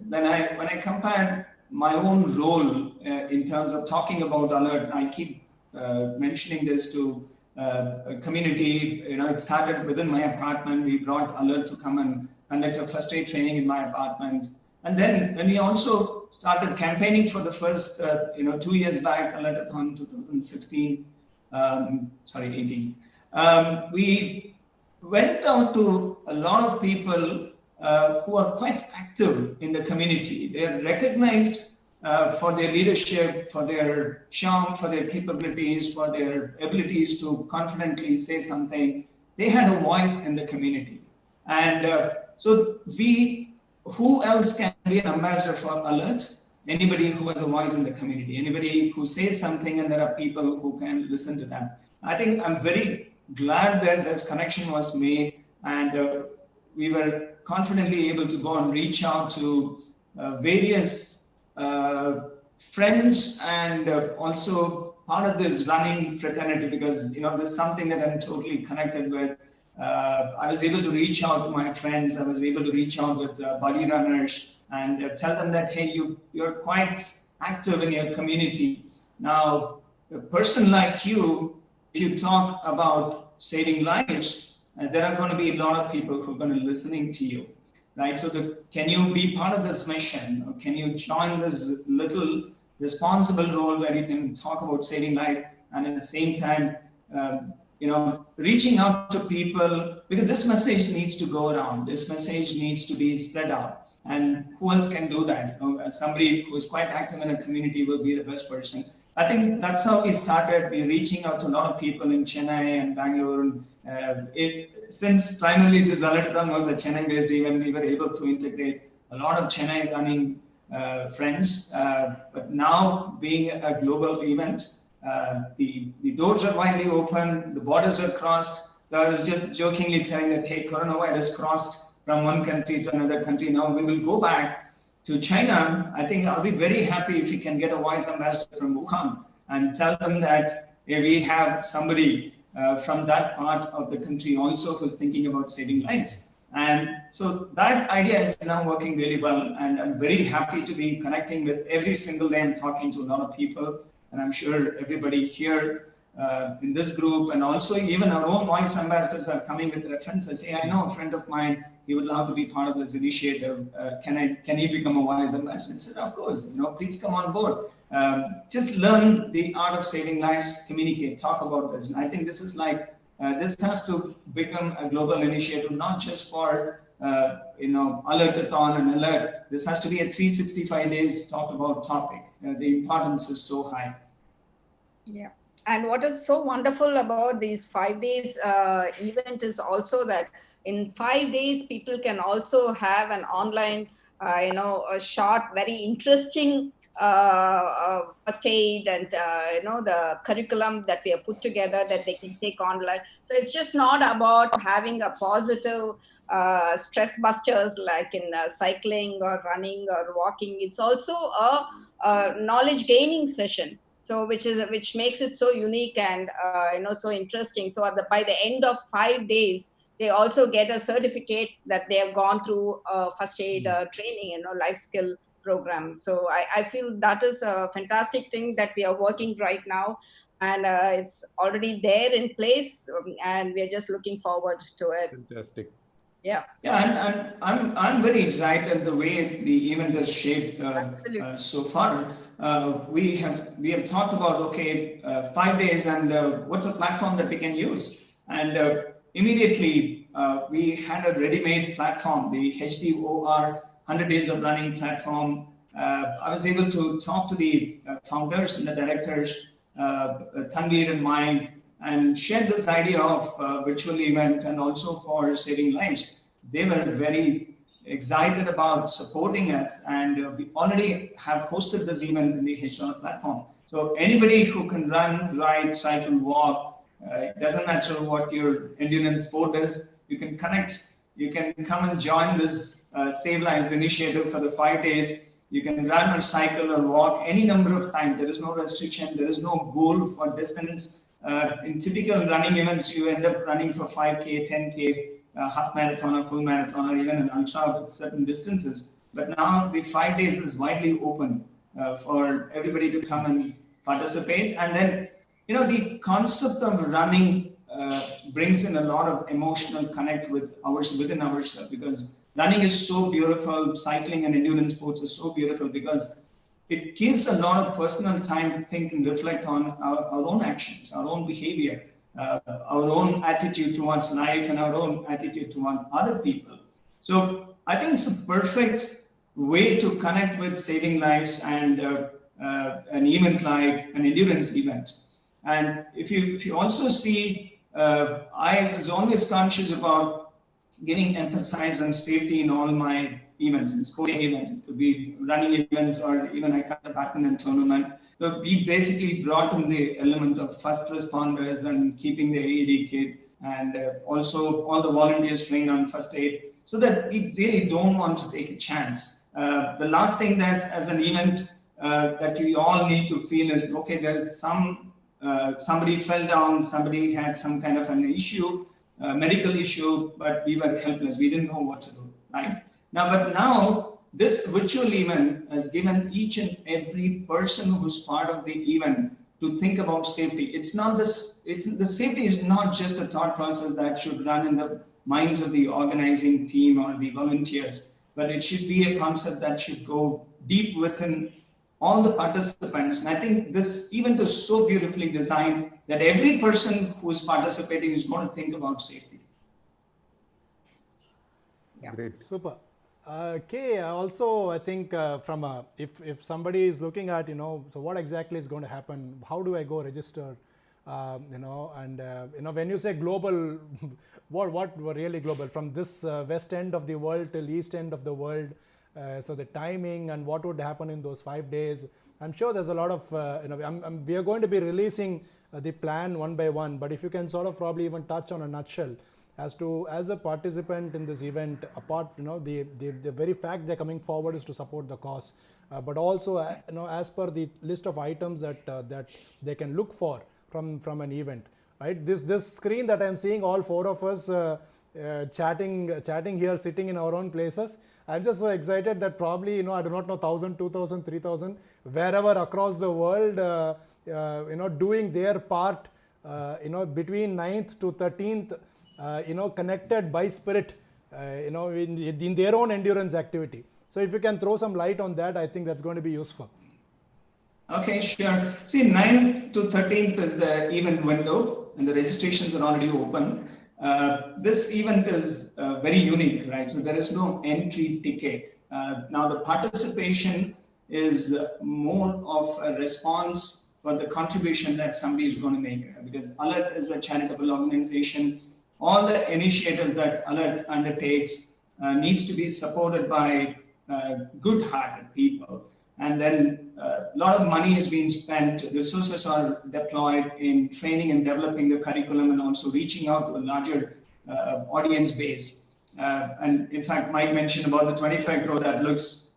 When I compared my own role in terms of talking about Alert, I keep mentioning this to a community. It started within my apartment. We brought Alert to come and conduct a first aid training in my apartment. And then when we also started campaigning for the first, 2 years back, Alertathon 2016, 18. We went out to a lot of people who are quite active in the community. They are recognized for their leadership, for their charm, for their capabilities, for their abilities to confidently say something. They had a voice in the community. And so who else can be an ambassador for Alert? Anybody who has a voice in the community, anybody who says something and there are people who can listen to them. I think I'm very glad that this connection was made, and we were confidently able to go and reach out to various friends, and also part of this running fraternity, because this is something that I'm totally connected with. I was able to reach out to my friends. I was able to reach out with buddy runners and tell them that, hey, you're quite active in your community. Now, a person like you, if you talk about saving lives, there are going to be a lot of people who are going to be listening to you, right? So can you be part of this mission? Or can you join this little responsible role where you can talk about saving life and at the same time, reaching out to people, because this message needs to go around. This message needs to be spread out. And who else can do that? Somebody who is quite active in a community will be the best person. I think that's how we started. We're reaching out to a lot of people in Chennai and Bangalore. Since primarily this Alertathon was a Chennai-based event, we were able to integrate a lot of Chennai running friends. But now being a global event, the doors are widely open, the borders are crossed. So I was just jokingly telling that, hey, coronavirus crossed from one country to another country. Now we will go back to China. I think I'll be very happy if we can get a voice ambassador from Wuhan and tell them that we have somebody from that part of the country also who's thinking about saving lives. And so that idea is now working really well. And I'm very happy to be connecting with every single day and talking to a lot of people. And I'm sure everybody here in this group, and also even our own voice ambassadors are coming with references. Hey, I know a friend of mine, he would love to be part of this initiative. Can he become a voice ambassador? I said, of course, please come on board. Just learn the art of saving lives, communicate, talk about this. And I think this is like, this has to become a global initiative, not just for, Alertathon and alert. This has to be a 365 days talk about topic. The importance is so high. Yeah. And what is so wonderful about these 5 days event is also that in 5 days, people can also have an online, a short, very interesting first aid and, the curriculum that we have put together that they can take online. So it's just not about having a positive stress busters like in cycling or running or walking. It's also a knowledge gaining session. So which makes it so unique and so interesting. So by the end of 5 days, they also get a certificate that they have gone through first aid training, life skill program. So I feel that is a fantastic thing that we are working right now, and it's already there in place, and we are just looking forward to it. Fantastic. Yeah. Yeah, and I'm very excited the way the event is shaped so far. We have talked about 5 days and what's a platform that we can use, and immediately we had a ready-made platform, the HDOR 100 Days of Running platform. I was able to talk to the founders and the directors, Tanveer and mine, and share this idea of virtual event and also for saving lives. They were very excited about supporting us, and we already have hosted this event in the HDOR platform. So anybody who can run, ride, cycle, walk, it doesn't matter what your endurance sport is, you can connect, you can come and join this Save Lives initiative for the 5 days. You can run or cycle or walk any number of times. There is no restriction, there is no goal for distance. In typical running events, you end up running for 5K, 10K, half marathon or full marathon, or even an ultra with certain distances. But now the 5 days is widely open for everybody to come and participate. And then, the concept of running brings in a lot of emotional connect within ourselves, because running is so beautiful. Cycling and endurance sports is so beautiful because it gives a lot of personal time to think and reflect on our own actions, our own behavior, our own attitude towards life, and our own attitude towards other people. So I think it's a perfect way to connect with saving lives and an event like an endurance event. And if you also see, I was always conscious about giving emphasis on safety in all my events, in sporting events. It could be running events or even I cut the badminton tournament. So we basically brought in the element of first responders and keeping the AED kit, and also all the volunteers trained on first aid, so that we really don't want to take a chance. The last thing that as an event that we all need to feel is, okay, there is somebody fell down, somebody had some kind of an issue, medical issue, but we were helpless. We didn't know what to do, right? But now this virtual event has given each and every person who's part of the event to think about safety. It's not this, the safety is not just a thought process that should run in the minds of the organizing team or the volunteers, but it should be a concept that should go deep within all the participants. And I think this event is so beautifully designed that every person who is participating is going to think about safety. Yeah. Great. Super. Kay, also I think if somebody is looking at, so what exactly is going to happen? How do I go register? When you say global, what really global? From this west end of the world till east end of the world. So the timing and what would happen in those 5 days. I'm sure there's a lot of, we are going to be releasing the plan one by one, but if you can sort of probably even touch on a nutshell as a participant in this event, apart, the very fact they're coming forward is to support the cause, but also, as per the list of items that they can look for from an event, right? This screen that I'm seeing, all four of us chatting here, sitting in our own places. I'm just so excited that probably, I do not know, 1,000, 2,000, 3,000, wherever across the world, doing their part, between 9th to 13th, connected by spirit, in their own endurance activity. So if you can throw some light on that, I think that's going to be useful. Okay, sure. See, 9th to 13th is the event window, and the registrations are already open. This event is very unique, right? So there is no entry ticket. Now the participation is more of a response for the contribution that somebody is going to make, because ALERT is a charitable organization. All the initiatives that ALERT undertakes needs to be supported by good-hearted people. And then a lot of money is being spent, resources are deployed in training and developing the curriculum, and also reaching out to a larger audience base. And in fact, Mike mentioned about the 25 crore, that looks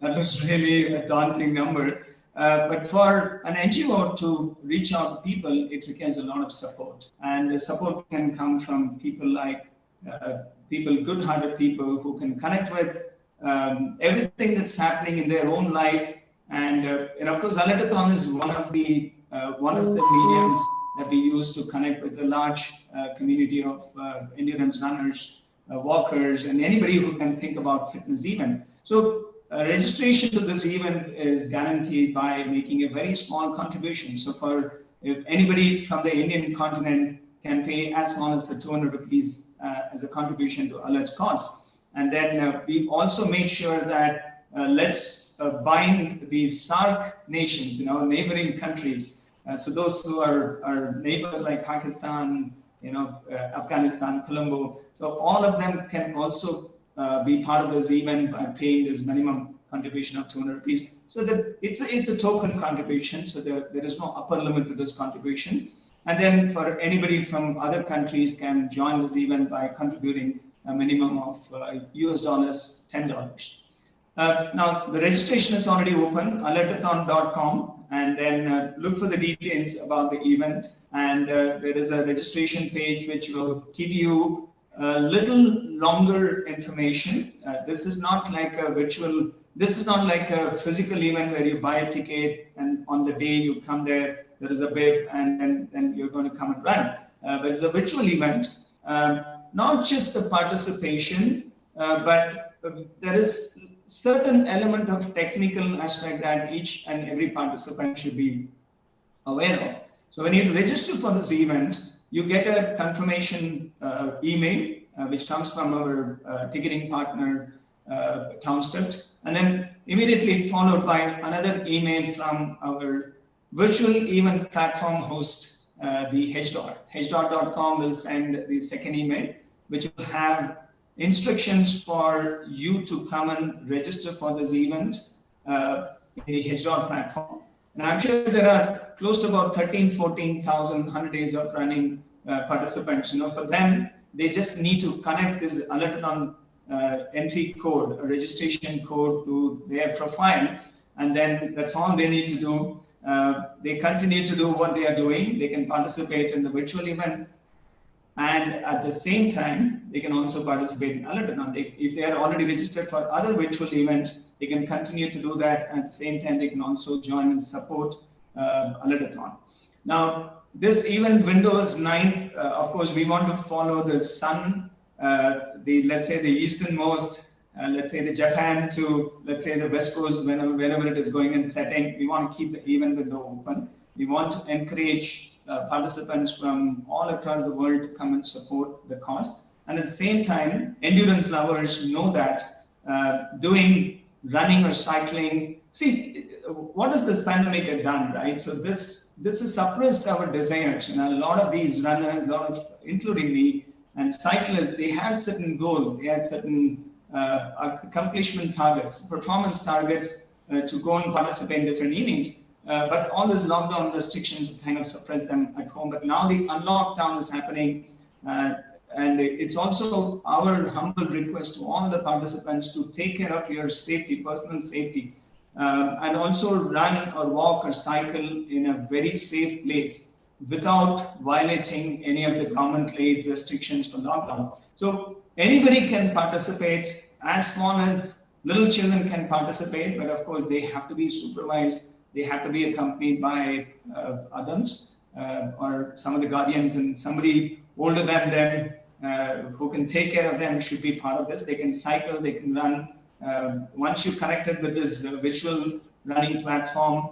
really a daunting number. But for an NGO to reach out to people, it requires a lot of support. And the support can come from people like good-hearted people who can connect with everything that's happening in their own life. And of course, Alertathon is one of the mediums that we use to connect with a large community of endurance runners, walkers, and anybody who can think about fitness event. So registration to this event is guaranteed by making a very small contribution. So if anybody from the Indian continent can pay as small as 200 rupees as a contribution to ALERT's cause. And then we also made sure that let's bind the SAARC nations, neighboring countries. So those who are neighbors like Pakistan, Afghanistan, Colombo. So all of them can also be part of this event by paying this minimum contribution of 200 rupees. So that it's a token contribution. So there is no upper limit to this contribution. And then for anybody from other countries can join this event by contributing a minimum of US dollars, $10. Now the registration is already open, alertathon.com, and then look for the details about the event. And there is a registration page which will give you a little longer information. This is not like a virtual, this is not like a physical event where you buy a ticket and on the day you come there is a bib and then you're going to come and run. But it's a virtual event. Not just the participation, but there is certain element of technical aspect that each and every participant should be aware of. So when you register for this event, you get a confirmation email, which comes from our ticketing partner, Townscript, and then immediately followed by another email from our virtual event platform host, the HDOT. HDOT.com will send the second email, which will have instructions for you to come and register for this event in the HDOT platform. And I'm sure there are close to about 14,000 100 days of running participants. For them, they just need to connect this Alertathon entry code, a registration code to their profile, and then that's all they need to do. They continue to do what they are doing. They can participate in the virtual event, and at the same time, they can also participate in Alertathon. If they are already registered for other virtual events, they can continue to do that. At the same time, they can also join and support Alertathon. Now, this event window is 9th. Of course, we want to follow the sun, let's say the easternmost, let's say the Japan to, let's say the West Coast, wherever it is going and setting. We want to keep the event window open. We want to encourage participants from all across the world to come and support the cause. And at the same time, endurance lovers know that doing running or cycling, see, what has this pandemic have done, right? So this has suppressed our desires. A lot of these runners, including me, and cyclists, they had certain goals, they had certain accomplishment targets, performance targets to go and participate in different events. But all these lockdown restrictions kind of suppressed them at home. But now the unlockdown is happening. and it's also our humble request to all the participants to take care of your safety, personal safety, and also run or walk or cycle in a very safe place without violating any of the government laid restrictions for lockdown. So anybody can participate, as small as little children can participate, but of course they have to be supervised, they have to be accompanied by adults or some of the guardians, and somebody older than them who can take care of them should be part of this. They can cycle, they can run. Once you're connected with this virtual running platform,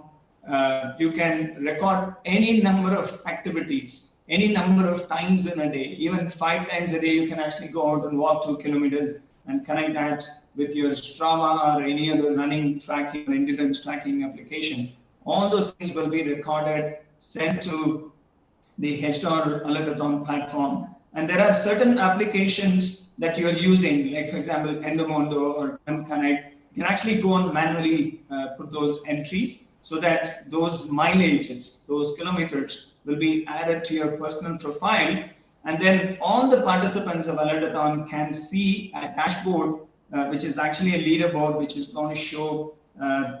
you can record any number of activities, any number of times in a day, even 5 times a day. You can actually go out and walk 2 kilometers and connect that with your Strava or any other running tracking or endurance tracking application. All those things will be recorded, sent to the Director-ALERTATHON platform. And there are certain applications that you are using, like for example, Endomondo or Connect. You can actually go and manually put those entries so that those mileages, those kilometers will be added to your personal profile. And then all the participants of Alertathon can see a dashboard, which is actually a leaderboard, which is going to show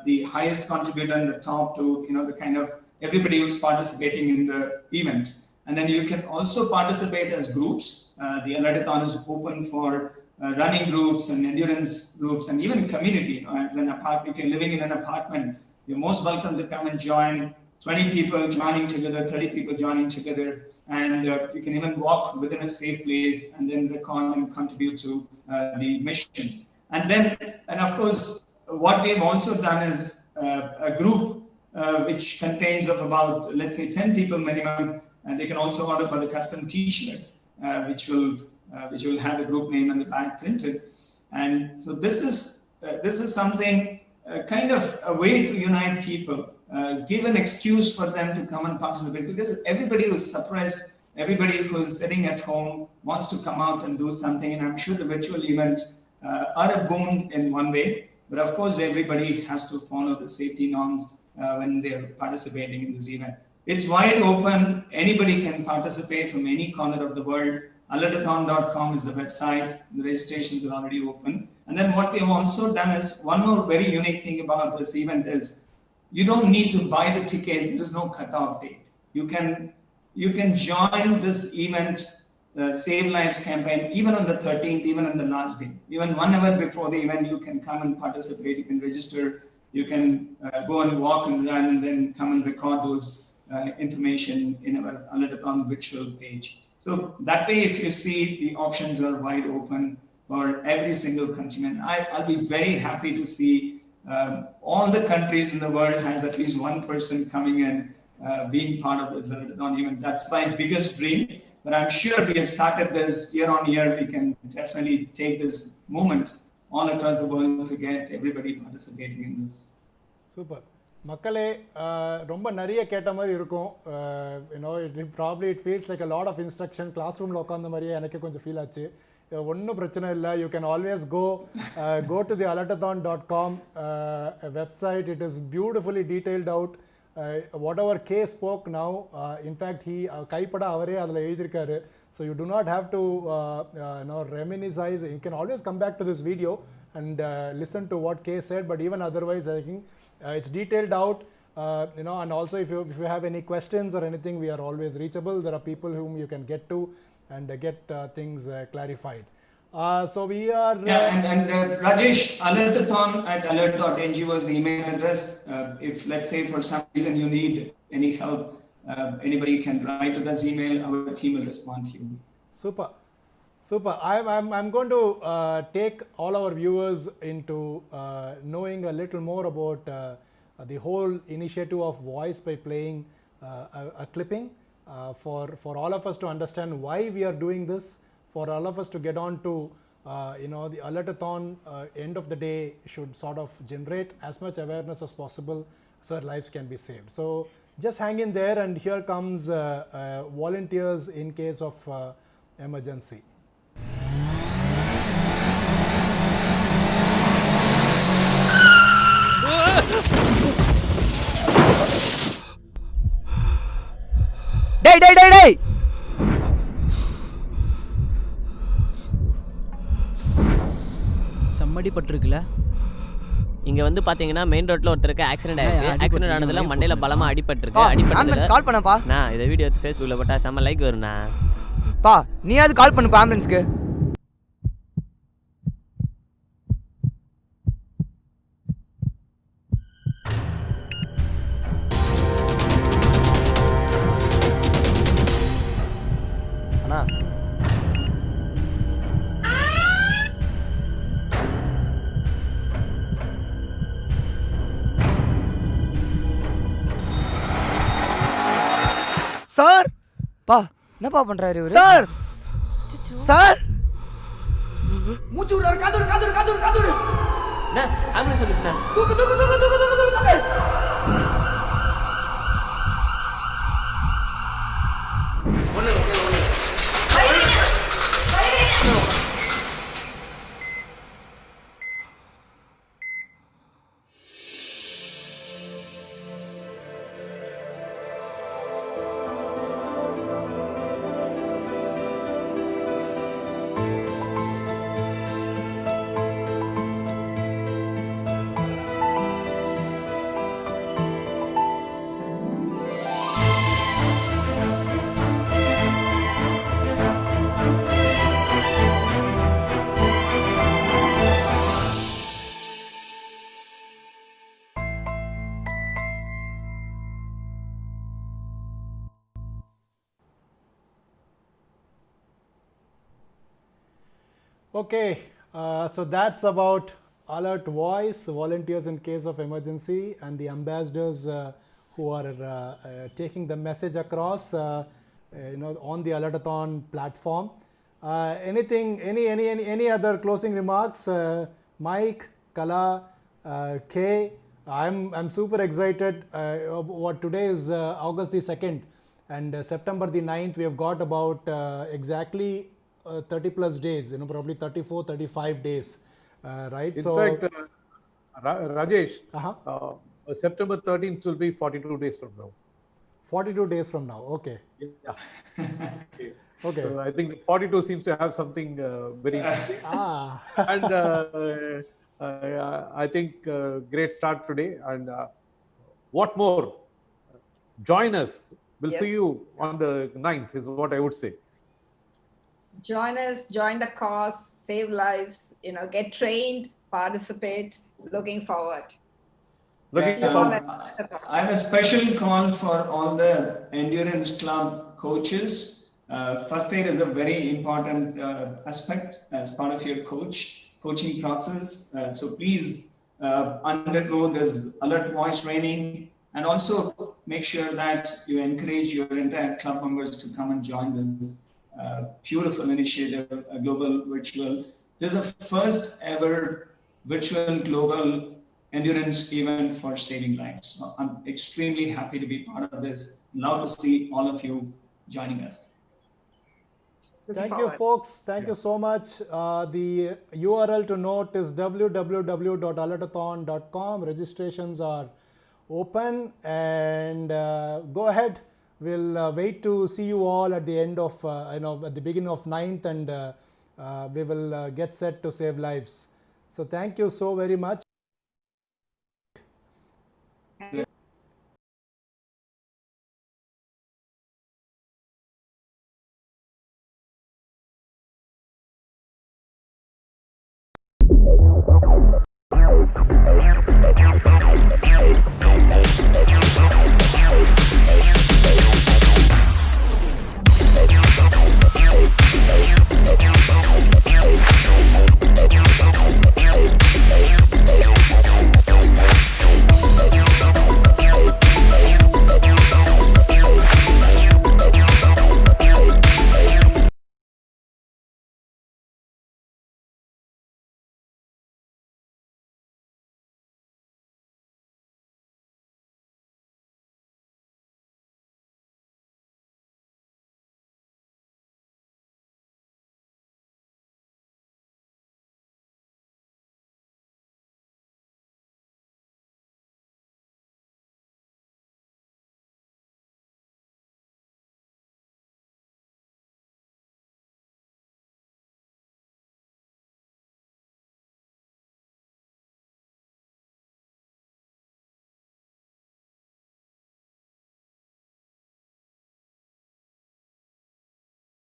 the highest contributor in the top to, the kind of everybody who's participating in the event. And then you can also participate as groups. The Alertathon is open for running groups and endurance groups and even community. As an apartment, if you're living in an apartment, you're most welcome to come and join. 20 people joining together, 30 people joining together, and you can even walk within a safe place and then record and contribute to the mission. And of course, what we've also done is a group which contains of about, let's say, 10 people minimum, and they can also order for the custom T-shirt, which will have the group name on the back printed. And so this is something kind of a way to unite people. Give an excuse for them to come and participate, because everybody was surprised. Everybody who's sitting at home wants to come out and do something, and I'm sure the virtual events are a boon in one way, but of course everybody has to follow the safety norms when they're participating in this event. It's wide open. Anybody can participate from any corner of the world. Alertathon.com is the website. The registrations are already open. And then what we've also done is, one more very unique thing about this event is, you don't need to buy the tickets. There is no cutoff date. You can join this event, Save Lives campaign, even on the 13th, even on the last day. Even 1 hour before the event, you can come and participate. You can register. You can go and walk and run, and then come and record those information in our Alertathon virtual page. So that way, if you see, the options are wide open for every single countryman. I'll be very happy to see all the countries in the world has at least one person coming and being part of this Alertathon event. That's my biggest dream. But I'm sure we have started this year on year. We can definitely take this moment all across the world to get everybody participating in this. Super. மக்களே ரொம்ப நிறைய கேட்ட மாதிரி இருக்கும். Probably it feels like a lot of instruction. Classroom ல உட்கார்ந்த மாதிரியே எனக்கு கொஞ்சம் ஃபீல் ஆச்சு. ஒன்றும் பிரச்சனை இல்லை. You can always go to the alertathon.com website. It is beautifully detailed out. Whatever Kay spoke now, in fact, he கைப்பட அவரே அதில் எழுதியிருக்காரு. So you do not have to reminisce. You can always come back to this video and listen to what Kay said. But even otherwise, I think it's detailed out. And also if you have any questions or anything, we are always reachable. There are people whom you can get to and get things clarified. So we are... and Rajesh, alertathon@alert.ng was the email address. If, let's say, for some reason you need any help, anybody can write to this email. Our team will respond to you. Super. I'm going to take all our viewers into knowing a little more about the whole initiative of voice by playing a clipping for all of us to understand why we are doing this, for all of us to get on to the Alertathon end of the day should sort of generate as much awareness as possible so that lives can be saved. So just hang in there, and here comes volunteers in case of emergency. Day! அடிபட்டிருக்குல. இங்க வந்து பாத்தீங்கன்னா main ரோட்ல ஒருத்தருக்கு accident ஆயிருக்கு. Accident ஆனதுல மண்டையில பலமா அடிபட்டிருக்கு. Ambulance call பண்ணப்பா. நான் இந்த வீடியோ எடுத்து Facebookல போட்டா செம்ம லைக் வரும்ண்ணா. பா நீயாவது கால் பண்ணுப்பா ஆம்புலன்ஸ்க்கு. அண்ணா சார் பா என்னப்பா பண்றாரு இவரு? சார் சார் மூச்சு விடுறாரு. காதோடு காதோடு காதோடு காதோடு. அண்ணா ஆம்புலன்ஸ் வந்துச்சுண்ணா. தூக்கு தூக்கு தூக்கு தூக்கு தூக்கு தூக்கு தூக்கு. Okay, so that's about Alert Voice, volunteers in case of emergency, and the ambassadors who are taking the message across, on the Alertathon platform. Any other closing remarks? Mike, Kala, Kay, I'm super excited. What today is August the 2nd, and September the 9th. We have got about exactly 30 plus days, probably 34, 35 days, right? In fact, Rajesh, September 13th will be 42 days from now. 42 days from now, okay. Yeah. Okay. So I think 42 seems to have something very interesting. And I think great start today. And what more? Join us. We'll see you on the 9th is what I would say. Join us, join the cause, save lives, get trained, participate. Looking forward. I have a special call for all the endurance club coaches. First aid is a very important aspect as part of your coaching process. So please undergo this alert voice training, and also make sure that you encourage your entire club members to come and join this beautiful initiative, global virtual. This is the first ever virtual global endurance event for saving lives. So I'm extremely happy to be part of this. Love to see all of you joining us. Thank you, folks. Thank you so much. The URL to note is www.alertathon.com. Registrations are open, and go ahead. We'll wait to see you all at the end of, at the beginning of 9th, and we will get set to save lives. So thank you so very much.